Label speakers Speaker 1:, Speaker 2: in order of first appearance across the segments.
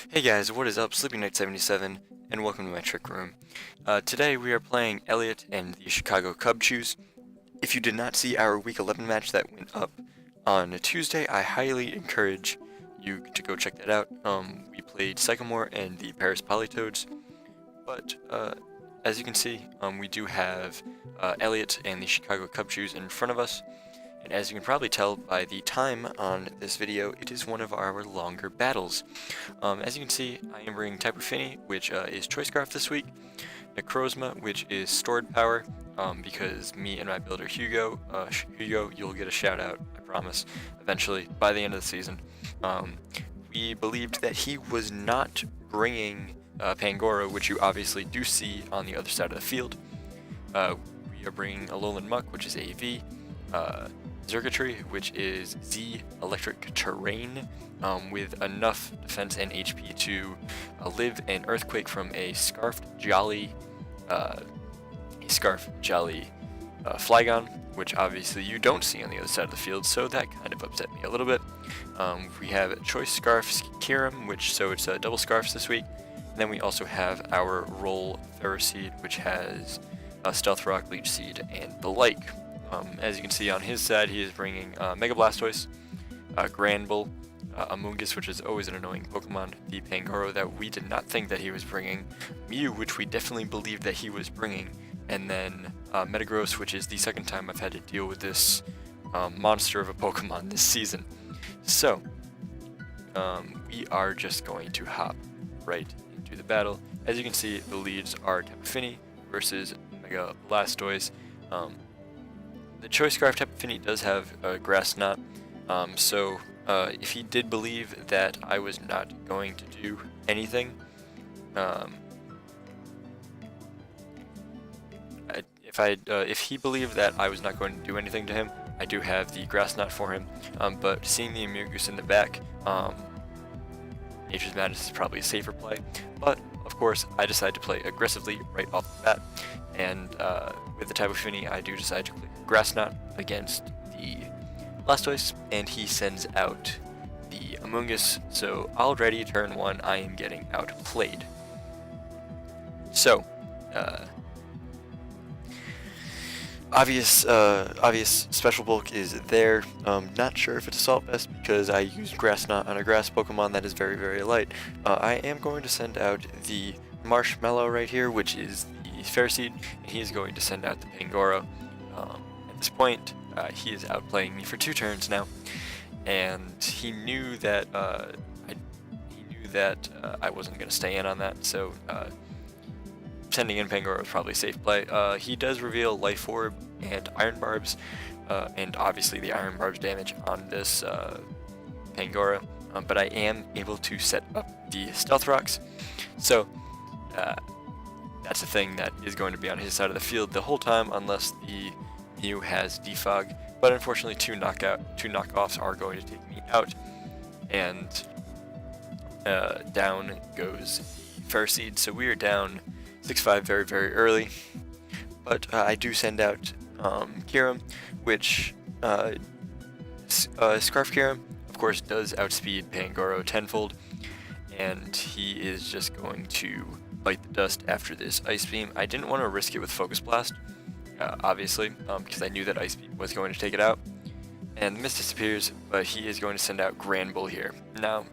Speaker 1: Hey guys, what is up? Sleepy Knight 77, and welcome to my trick room. Today we are playing Elliot and the Chicago Cubchoos. If you did not see our Week 11 match that went up on Tuesday, I highly encourage you to go check that out. We played Cykomore and the Paris Polytoads, but as you can see, we do have Elliot and the Chicago Cubchoos in front of us. And as you can probably tell by the time on this video, it is one of our longer battles. As you can see, I am bringing Type of Finny, which is Choice Scarf this week, Necrozma, which is Stored Power, because me and my builder Hugo, you'll get a shout out, I promise, eventually, by the end of the season. We believed that he was not bringing Pangoro, which you obviously do see on the other side of the field. We are bringing Alolan Muck, which is AV, Zergatry, which is Z Electric Terrain, with enough defense and HP to live an Earthquake from a Scarfed Jolly Flygon, which obviously you don't see on the other side of the field, so that kind of upset me a little bit. We have Choice Scarfs Kyurem, so it's double Scarfs this week. And then we also have our Roll Ferroseed, which has Stealth Rock, Leech Seed, and the like. As you can see on his side, he is bringing Mega Blastoise, Granbull, Amoonguss, which is always an annoying Pokemon, the Pangoro that we did not think that he was bringing, Mew, which we definitely believed that he was bringing, and then Metagross, which is the second time I've had to deal with this monster of a Pokemon this season. So, we are just going to hop right into the battle. As you can see, the leads are Tapu Fini versus Mega Blastoise. The Choice Scarf Tapu Fini does have a Grass Knot, so if he did believe that I was not going to do anything, if he believed that I was not going to do anything to him, I do have the Grass Knot for him, but seeing the Amoonguss in the back, Nature's Madness is probably a safer play, but of course I decided to play aggressively right off the bat, and with the Tapu Fini I do decide to click Grass Knot against the Blastoise, and he sends out the Amoonguss, so already turn 1 I am getting outplayed. So, obvious special bulk is there. Not sure if it's Assault Vest because I used Grass Knot on a grass Pokemon that is very, very light. I am going to send out the Marshmallow right here, which is the Ferroseed, and he is going to send out the Pangoro. At this point, he is outplaying me for 2 turns now, and he knew that I wasn't going to stay in on that, so sending in Pangoro is probably a safe play. He does reveal Life Orb and Iron Barbs, and obviously the Iron Barbs damage on this Pangoro, but I am able to set up the Stealth Rocks, so that's a thing that is going to be on his side of the field the whole time unless the Mew has Defog, but unfortunately 2 knockoffs are going to take me out, and down goes Ferroseed, so we are down 6-5 very, very early, but I do send out Kyurem, which Scarf Kyurem, of course, does outspeed Pangoro tenfold, and he is just going to bite the dust after this Ice Beam. I didn't want to risk it with Focus Blast, obviously, because I knew that Ice Beam was going to take it out, and the mist disappears, but he is going to send out Granbull here. Now,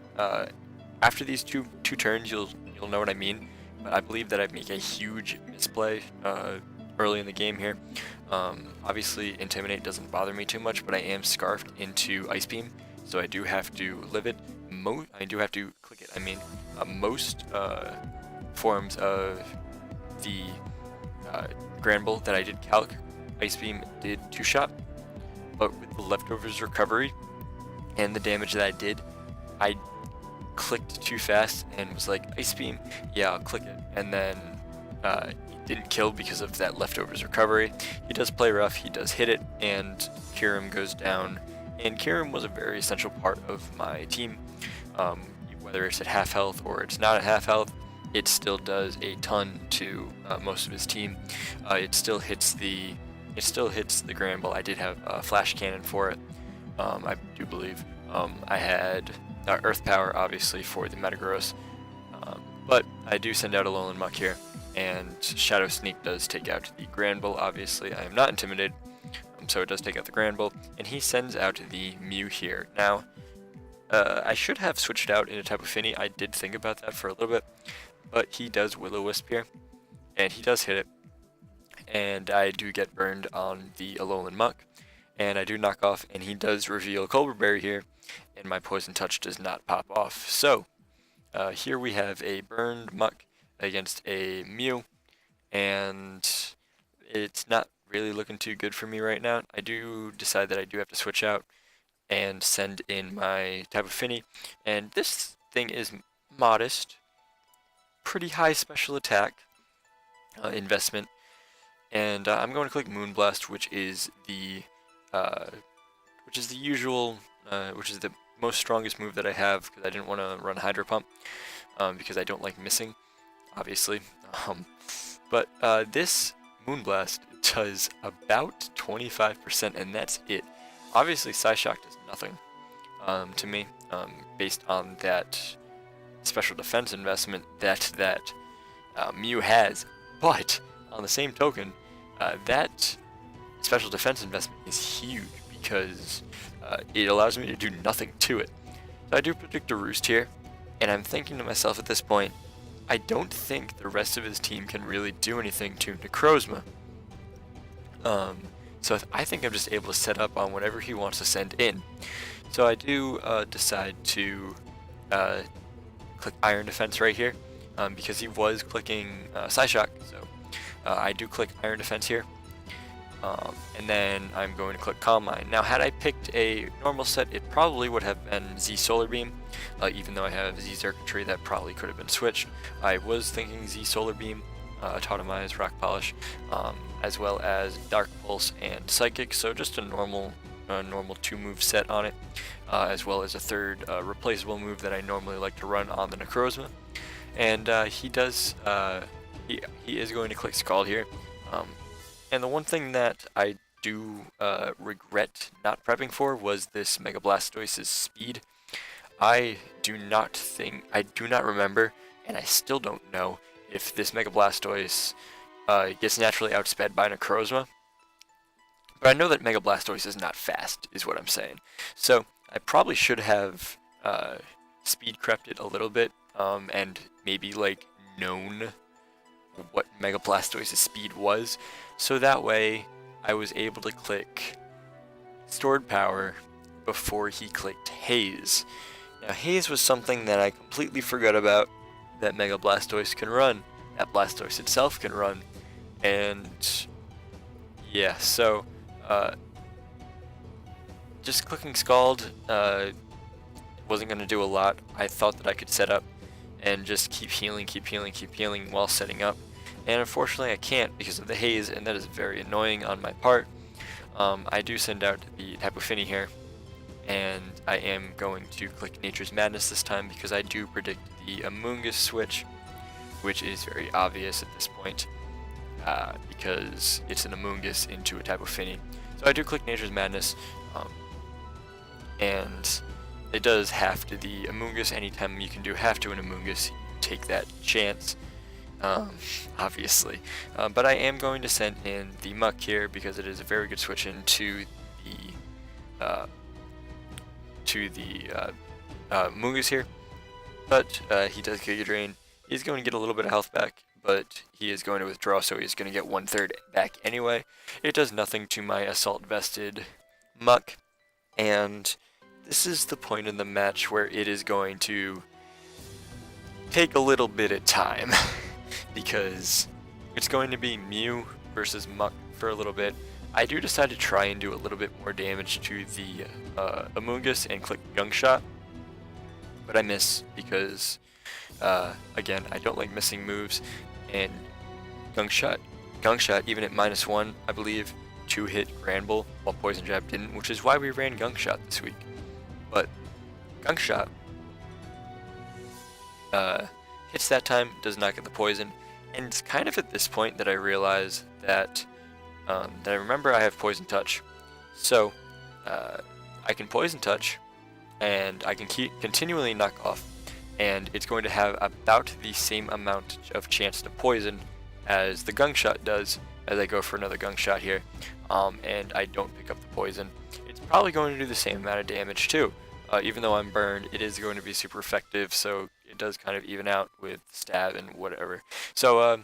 Speaker 1: after these two turns, you'll know what I mean. But I believe that I make a huge misplay early in the game here. Obviously, Intimidate doesn't bother me too much, but I am scarfed into Ice Beam, so I do have to live it. I do have to click it. I mean, most forms of the Granbull that I did calc, Ice Beam did 2-shot, but with the Leftovers Recovery and the damage that I did, I clicked too fast and was like, Ice Beam, yeah, I'll click it, and then he didn't kill because of that Leftovers Recovery. He does play rough, he does hit it, and Kyurem goes down, and Kyurem was a very essential part of my team. Whether it's at half health or it's not at half health, it still does a ton to most of his team. It still hits the Granbull. I did have a Flash Cannon for it, I do believe. I had Earth Power, obviously, for the Metagross, But I do send out a Alolan Muck here, and Shadow Sneak does take out the Granbull. Obviously, I am not intimidated, so it does take out the Granbull, and he sends out the Mew here. Now, I should have switched out into Tapu Fini. I did think about that for a little bit, but he does Will-O-Wisp here, and he does hit it, and I do get burned on the Alolan Muck, and I do knock off, and he does reveal Colbur Berry here, and my Poison Touch does not pop off. So, here we have a burned Muck against a Mew, and it's not really looking too good for me right now. I do decide that I do have to switch out and send in my Tapu Fini, and this thing is modest, pretty high special attack investment, and I'm going to click Moonblast, which is the usual, which is the most strongest move that I have, because I didn't want to run Hydro Pump, because I don't like missing, obviously. But this Moonblast does about 25%, and that's it. Obviously, Psyshock does nothing to me, based on that special defense investment that Mew has. But on the same token, that special defense investment is huge, because it allows me to do nothing to it. So I do predict a Roost here, and I'm thinking to myself at this point, I don't think the rest of his team can really do anything to Necrozma. So I think I'm just able to set up on whatever he wants to send in. So I do decide to click Iron Defense right here, because he was clicking Psyshock, so I do click Iron Defense here. And then I'm going to click Calm Mind. Now, had I picked a normal set, it probably would have been Z Solar Beam, even though I have Z Circuitry, that probably could have been switched. I was thinking Z Solar Beam, Autotomize, Rock Polish, as well as Dark Pulse and Psychic, so just a normal 2-move set on it, as well as a third replaceable move that I normally like to run on the Necrozma. And he does, he is going to click Scald here. And the one thing that I do regret not prepping for was this Mega Blastoise's speed. I do not remember, and I still don't know, if this Mega Blastoise gets naturally outsped by Necrozma. But I know that Mega Blastoise is not fast, is what I'm saying. So I probably should have speed crept it a little bit, and maybe like known what Mega Blastoise's speed was, so that way I was able to click Stored Power before he clicked Haze. Now, Haze was something that I completely forgot about that Mega Blastoise can run, that Blastoise itself can run, and yeah, so just clicking Scald wasn't going to do a lot. I thought that I could set up and just keep healing while setting up. And unfortunately I can't because of the haze, and that is very annoying on my part. I do send out the Tapu Fini here, and I am going to click Nature's Madness this time because I do predict the Amoonguss switch, which is very obvious at this point, because it's an Amoonguss into a Tapu Fini. So I do click Nature's Madness, and it does half to the Amoonguss. Anytime you can do half to an Amoonguss, you take that chance. Obviously, but I am going to send in the Muck here because it is a very good switch into the Amoonguss here. But he does Giga Drain. He's going to get a little bit of health back, but he is going to withdraw, so he's going to get 1/3 back anyway. It does nothing to my Assault Vested Muck, and this is the point in the match where it is going to take a little bit of time. Because it's going to be Mew versus Muck for a little bit. I do decide to try and do a little bit more damage to the Amoonguss and click Gunk Shot, but I miss because, again, I don't like missing moves, and Gunk Shot, even at -1, I believe, 2-hit Granbull, while Poison Jab didn't, which is why we ran Gunk Shot this week. But Gunk Shot hits that time, does not get the poison, and it's kind of at this point that I realize that I remember I have Poison Touch, so I can Poison Touch, and I can continually knock off and it's going to have about the same amount of chance to poison as the gunk shot does, as I go for another gunk shot here, and I don't pick up the poison. It's probably going to do the same amount of damage too. Even though I'm burned, it is going to be super effective, so it does kind of even out with stab and whatever. So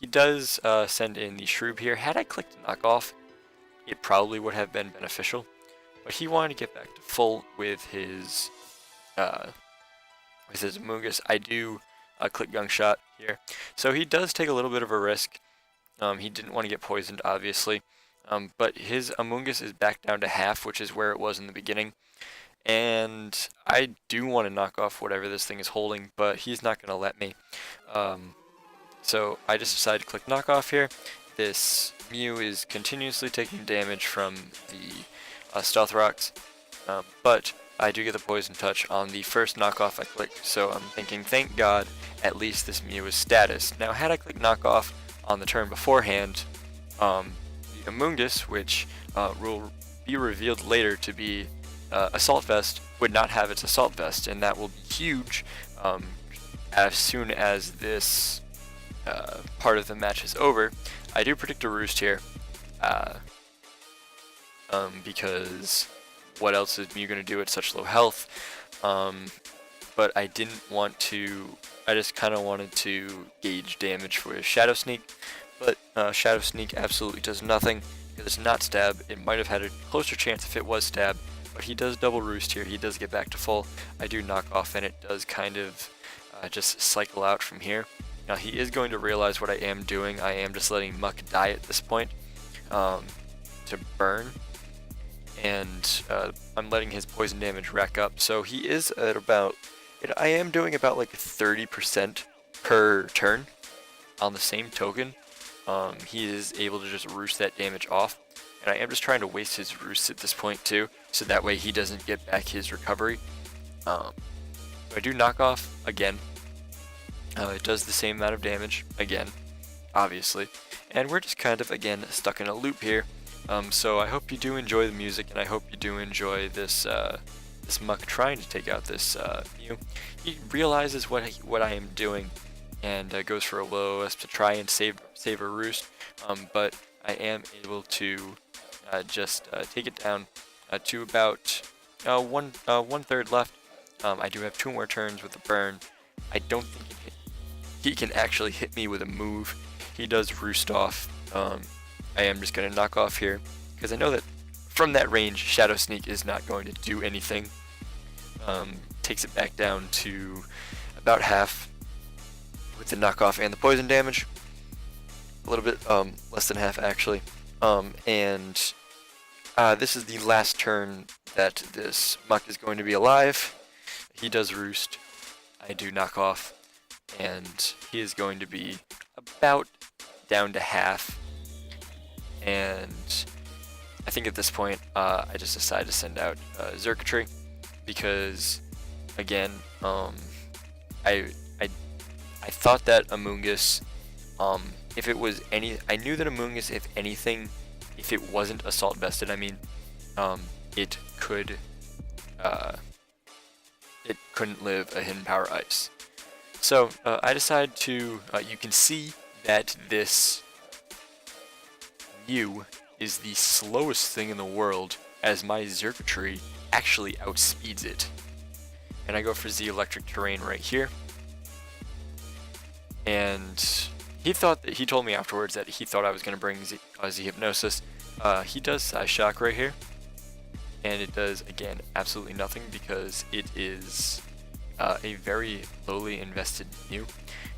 Speaker 1: he does send in the Shroob here. Had I clicked knock off, it probably would have been beneficial, but he wanted to get back to full with his Amoonguss. I do click gunk shot here, so he does take a little bit of a risk. He didn't want to get poisoned, obviously, but his Amoonguss is back down to half, which is where it was in the beginning. And I do want to knock off whatever this thing is holding, but he's not going to let me. So I just decided to click knock off here. This Mew is continuously taking damage from the Stealth Rocks, but I do get the Poison Touch on the first knockoff I click, so I'm thinking, thank God, at least this Mew is status. Now, had I clicked knockoff on the turn beforehand, the Amoonguss, which will be revealed later to be Assault Vest, would not have its Assault Vest, and that will be huge as soon as this part of the match is over. I do predict a Roost here, because what else is Mew going to do at such low health? But I didn't want to, I just kind of wanted to gauge damage for his Shadow Sneak, but Shadow Sneak absolutely does nothing, because it's not stab. It might have had a closer chance if it was stab, but he does double Roost here. He does get back to full. I do knock off, and it does kind of just cycle out from here. Now he is going to realize what I am doing. I am just letting Muck die at this point to burn, and I'm letting his poison damage rack up. So he is at about, I am doing about like 30% per turn. On the same token, he is able to just roost that damage off. And I am just trying to waste his roost at this point too, so that way he doesn't get back his recovery. So I do knock off again. It does the same amount of damage again, obviously. And we're just kind of, again, stuck in a loop here. So I hope you do enjoy the music, and I hope you do enjoy this this Muck trying to take out this Mew. He realizes what I am doing, and goes for a low to try and save a roost. But I am able to just take it down to about one third left. I do have 2 more turns with the burn. I don't think he can actually hit me with a move. He does roost off. I am just going to knock off here, because I know that from that range, Shadow Sneak is not going to do anything. Takes it back down to about half with the knockoff and the poison damage. A little bit less than half, actually. And this is the last turn that this Muck is going to be alive. He does roost. I do knock off, and he is going to be about down to half. And I think at this point, I just decided to send out Xurkitree, because again, I thought that Amoonguss, if it was I knew that Amoonguss, if anything, if it wasn't Assault Vested, I mean, it couldn't live a Hidden Power Ice. So I decided to, you can see that this Mew is the slowest thing in the world, as my Xurkitree actually outspeeds it. And I go for Z Electric Terrain right here. And he told me afterwards that he thought I was going to bring Z Hypnosis. He does Psy Shock right here. And it does, again, absolutely nothing, because it is a very lowly invested Mew.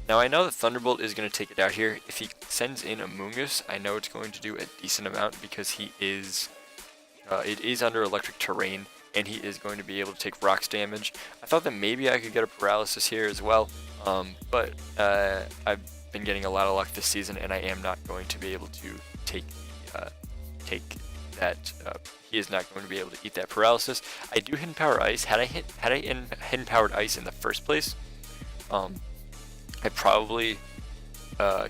Speaker 1: Now I know that Thunderbolt is going to take it out here. If he sends in Amoonguss, I know it's going to do a decent amount, because it is under Electric Terrain, and he is going to be able to take rocks damage. I thought that maybe I could get a Paralysis here as well, but I've been getting a lot of luck this season, and I am not going to be able to take that. He is not going to be able to eat that Paralysis. I do Hidden Power Ice. Had I Hidden Powered Ice in the first place, I probably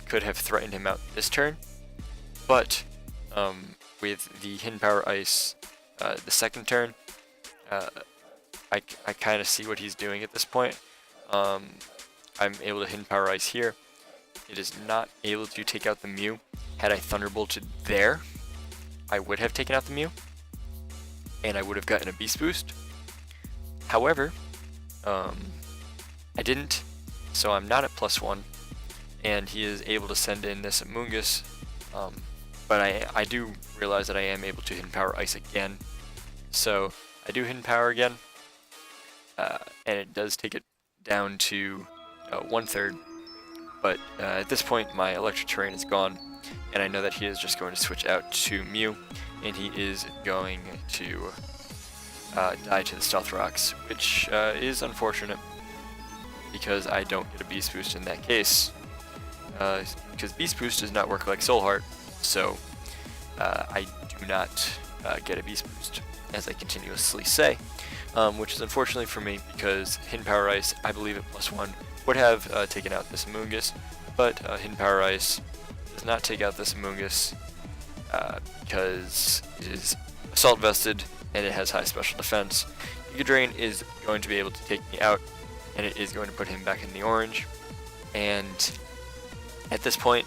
Speaker 1: could have threatened him out this turn, but with the Hidden Power Ice the second turn, I kind of see what he's doing at this point. I'm able to hidden power ice here. It is not able to take out the Mew. Had I Thunderbolted there, I would have taken out the Mew, and I would have gotten a Beast Boost. However, I didn't, so I'm not at +1, and he is able to send in this Amoonguss, but I do realize that I am able to hidden power ice again, so I do hidden power again, and it does take it down to 1/3, but at this point my electric terrain is gone, and I know that he is just going to switch out to Mew, and he is going to die to the Stealth Rocks, which is unfortunate because I don't get a Beast Boost in that case, because Beast Boost does not work like Soul Heart, so I do not get a Beast Boost, as I continuously say, which is unfortunately for me because Hidden Power Ice, I believe at +1, would have taken out this Amoonguss, but Hidden Power Ice does not take out this Amoonguss because it is Assault Vested and it has high special defense. Giga Drain is going to be able to take me out, and it is going to put him back in the orange, and at this point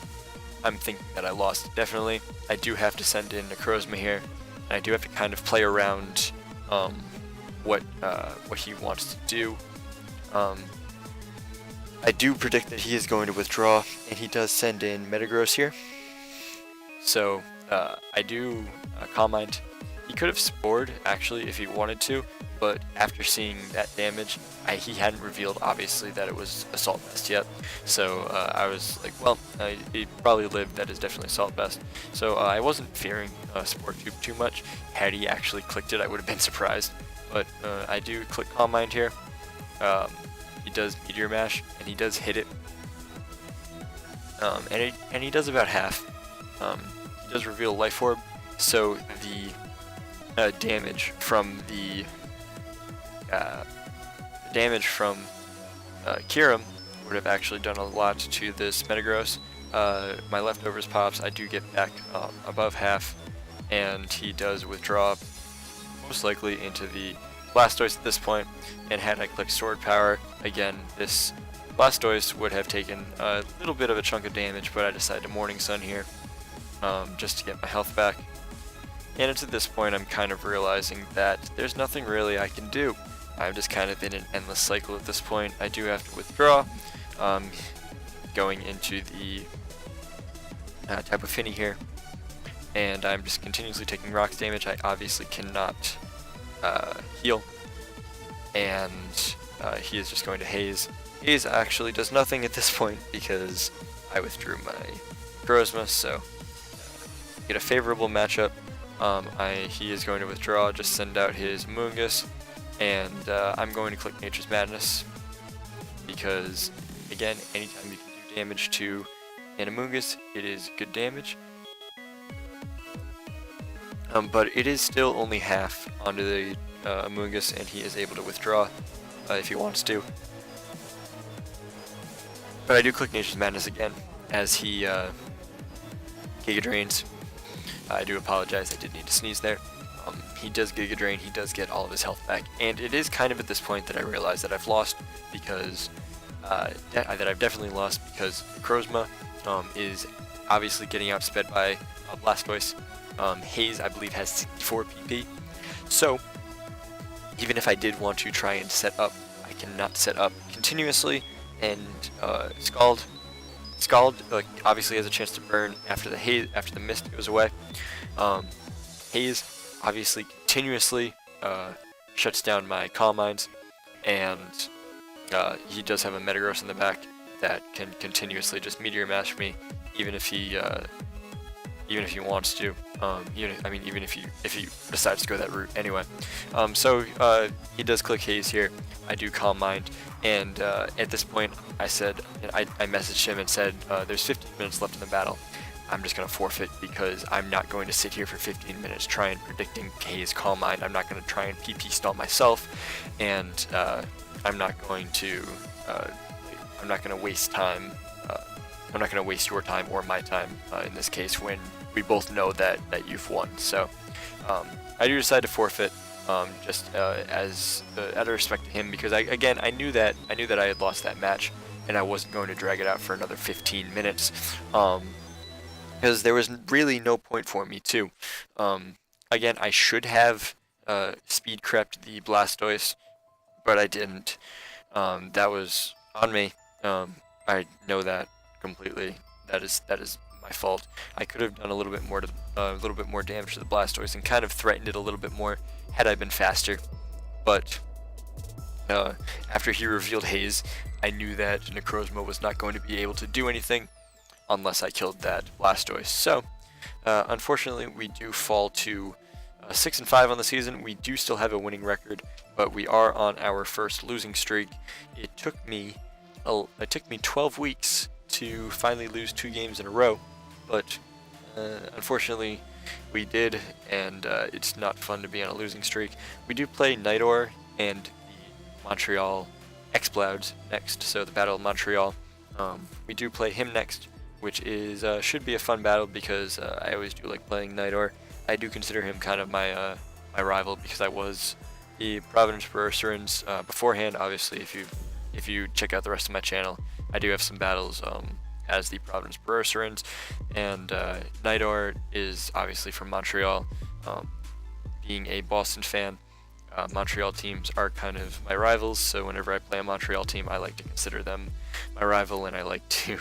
Speaker 1: I'm thinking that I lost definitely. I do have to send in Necrozma here, and I do have to kind of play around what he wants to do. I do predict that he is going to withdraw, and he does send in Metagross here, so I do Calm Mind. He could have Spored actually if he wanted to, but after seeing that damage, he hadn't revealed obviously that it was Assault Vest yet, so I was like, well, he probably lived, that is definitely Assault Vest, so I wasn't fearing Spore too much. Had he actually clicked it, I would have been surprised, but I do click Calm Mind here. He does Meteor Mash, and he does hit it, and he does about half. He does reveal Life Orb, so the damage from Kyurem would have actually done a lot to this Metagross. My leftovers pops, I do get back above half, and he does withdraw most likely into the Blastoise at this point, and had I clicked Sword Power, again, this Blastoise would have taken a little bit of a chunk of damage, but I decided to Morning Sun here, just to get my health back. And it's at this point I'm kind of realizing that there's nothing really I can do. I'm just kind of in an endless cycle at this point. I do have to withdraw, going into the type of Finny here, and I'm just continuously taking rocks damage. I obviously cannot heal, and he is just going to Haze. Haze actually does nothing at this point because I withdrew my Grozma, so get a favorable matchup. He is going to withdraw, just send out his Amoonguss, and I'm going to click Nature's Madness because, again, anytime you can do damage to an Amoonguss, it is good damage. But it is still only half onto the Amoonguss, and he is able to withdraw if he wants to. But I do click Nature's Madness again as he Giga Drains. I do apologize, I did need to sneeze there. He does Giga Drain, he does get all of his health back, and it is kind of at this point that I realize that I've lost because that I've definitely lost because Necrozma is obviously getting outsped by Blastoise. Haze, I believe, has 64 PP, so even if I did want to try and set up, I cannot set up continuously, and Scald obviously has a chance to burn after the mist goes away. Haze obviously continuously shuts down my Calm Minds, and he does have a Metagross in the back that can continuously just Meteor Mash me, even if he wants to. Even if he decides to go that route anyway. So he does click Haze here. I do Calm Mind, and at this point I messaged him and said, there's 15 minutes left in the battle. I'm just going to forfeit because I'm not going to sit here for 15 minutes trying predicting Haze Calm Mind. I'm not going to try and PP stall myself, and I'm not going to waste time. I'm not going to waste your time or my time in this case when we both know that you've won. So I do decide to forfeit. just as out of respect to him, because I knew that I had lost that match, and I wasn't going to drag it out for another 15 minutes, because there was really no point for me to. Again, I should have speed crept the Blastoise, but I didn't. That was on me. I know that completely. That is my fault. I could have done a little bit more damage to the Blastoise and kind of threatened it a little bit more had I been faster. But after he revealed Haze, I knew that Necrozma was not going to be able to do anything unless I killed that Blastoise. So unfortunately, we do fall to 6-5 on the season. We do still have a winning record, but we are on our first losing streak. It took me 12 weeks to finally lose 2 games in a row, but unfortunately we did, and it's not fun to be on a losing streak. We do play Knightor and the Montreal Explouds next, so the Battle of Montreal. We do play him next, which is should be a fun battle, because I always do like playing Knightor. I do consider him kind of my my rival, because I was the Providence Pursurans beforehand. Obviously, if you check out the rest of my channel, I do have some battles as the Providence Pursurans, and Knightor is obviously from Montreal. Being a Boston fan, Montreal teams are kind of my rivals, so whenever I play a Montreal team, I like to consider them my rival, and I like to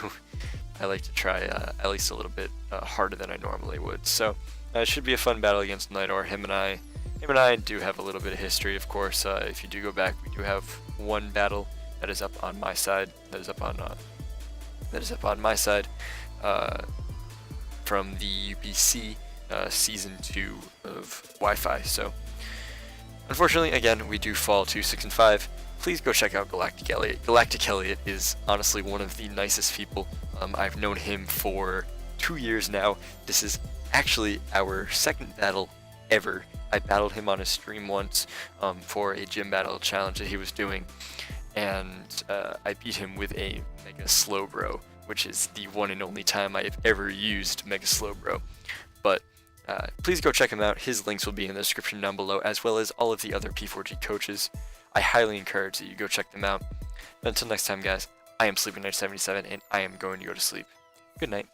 Speaker 1: try at least a little bit harder than I normally would. So it should be a fun battle against Knightor. Him and I do have a little bit of history, of course. If you do go back, we do have one battle that is up on my side. That is up on my side from the UPC season 2 of Wi-Fi. So unfortunately, again, we do fall to 6-5. Please go check out GalacticElliot. GalacticElliot is honestly one of the nicest people. I've known him for 2 years now. This is actually our second battle ever. I battled him on his stream once for a gym battle challenge that he was doing, and I beat him with a Mega Slowbro, which is the one and only time I have ever used Mega Slowbro. But please go check him out. His links will be in the description down below, as well as all of the other P4G coaches. I highly encourage that you go check them out. But until next time, guys, I am Sleeping Knight 77, and I am going to go to sleep. Good night.